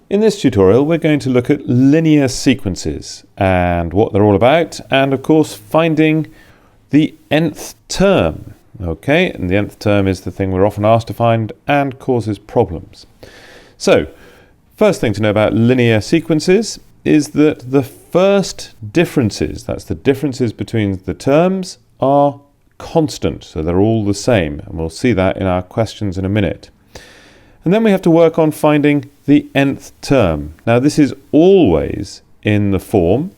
In this tutorial, we're going to look at linear sequences and what they're all about, and of course finding the nth term. Okay, and the nth term is the thing we're often asked to find and causes problems. So, first thing to know about linear sequences is that the first differences, that's the differences between the terms, are constant, so they're all the same, and we'll see that in our questions in a minute. And then we have to work on finding the nth term. Now this is always in the form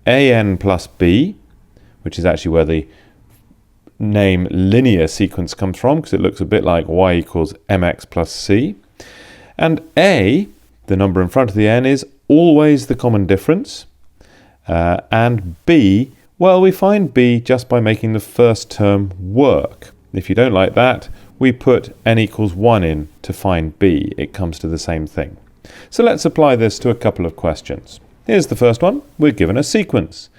an plus b, which is actually where the name linear sequence comes from, because it looks a bit like y equals mx plus c. And a, the number in front of the n, is always the common difference. And b, well, we find b just by making the first term work. If you don't like that, we put n equals 1 in to find b. It comes to the same thing. So let's apply this to a couple of questions. Here's the first one. We're given a sequence.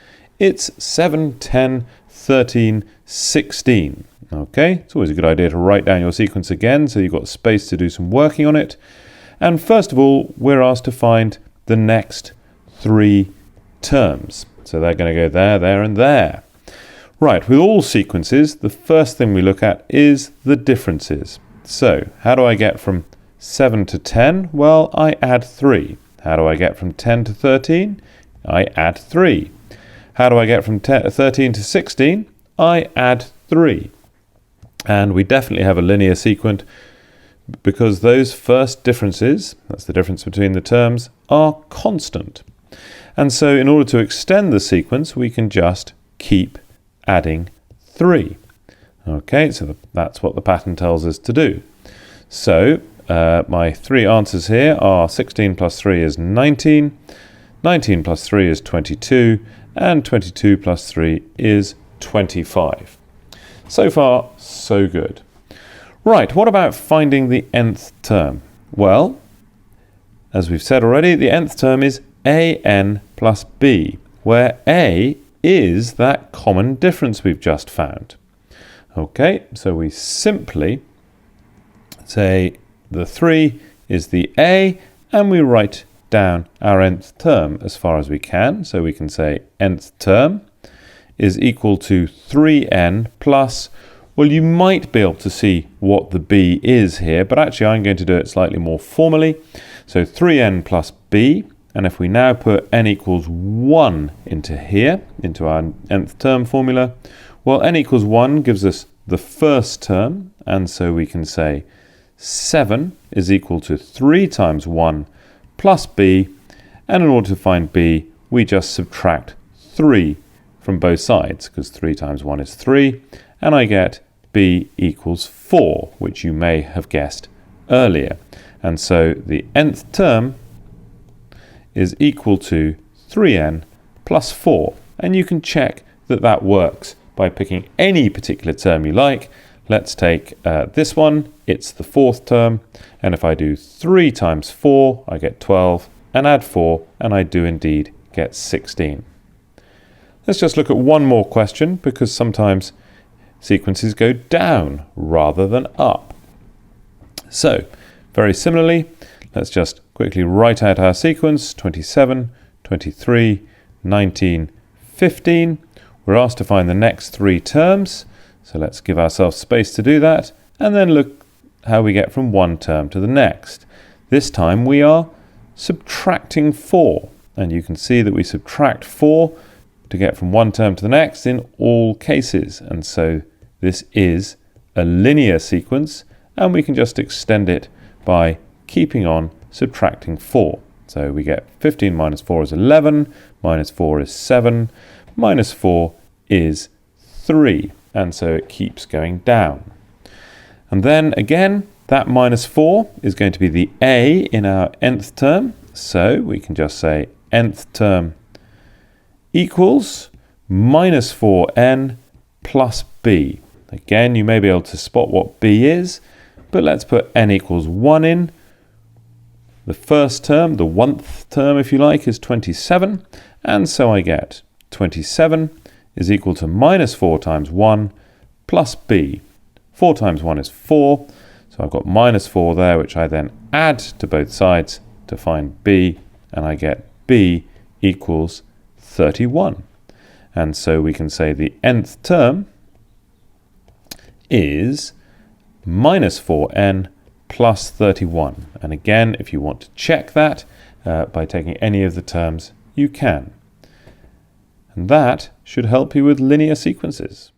It's 7, 10, 13, 16. Okay, it's always a good idea to write down your sequence again so you've got space to do some working on it. And first of all, we're asked to find the next three terms. So they're going to go there, there, and there. Right, with all sequences, the first thing we look at is the differences. So, how do I get from 7 to 10? Well, I add 3. How do I get from 10 to 13? I add 3. How do I get from 13 to 16? I add 3. And we definitely have a linear sequence because those first differences, that's the difference between the terms, are constant. And so in order to extend the sequence, we can just keep adding 3. Okay, so that's what the pattern tells us to do. So my three answers here are 16 plus 3 is 19, 19 plus 3 is 22, and 22 plus 3 is 25. So far, so good. Right, what about finding the nth term? Well, as we've said already, the nth term is an plus b, where a is that common difference we've just found. Okay, so we simply say the 3 is the a, and we write down our nth term as far as we can. So we can say nth term is equal to 3n plus, well, you might be able to see what the b is here, but actually I'm going to do it slightly more formally. So 3n plus b. And if we now put n equals 1 into here, into our nth term formula, well, n equals 1 gives us the first term, and so we can say 7 is equal to 3 times 1 plus b, and in order to find b, we just subtract 3 from both sides, because 3 times 1 is 3, and I get b equals 4, which you may have guessed earlier. And so the nth term is equal to 3n plus 4. And you can check that that works by picking any particular term you like. Let's take this one. It's the fourth term. And if I do 3 times 4, I get 12. And add 4, and I do indeed get 16. Let's just look at one more question, because sometimes sequences go down rather than up. So, very similarly, let's just quickly write out our sequence, 27, 23, 19, 15. We're asked to find the next three terms, so let's give ourselves space to do that, and then look how we get from one term to the next. This time we are subtracting 4, and you can see that we subtract 4 to get from one term to the next in all cases, and so this is a linear sequence, and we can just extend it by keeping on subtracting 4. So we get 15 minus 4 is 11, minus 4 is 7, minus 4 is 3, and so it keeps going down. And then again, that minus 4 is going to be the a in our nth term, so we can just say nth term equals minus 4n plus b. Again, you may be able to spot what b is, but let's put n equals 1 in. The first term, the 1th term if you like, is 27, and so I get 27 is equal to minus 4 times 1 plus b. 4 times 1 is 4, so I've got minus 4 there, which I then add to both sides to find b, and I get b equals 31. And so we can say the nth term is minus 4n plus 31. And again, if you want to check that by taking any of the terms, you can. And that should help you with linear sequences.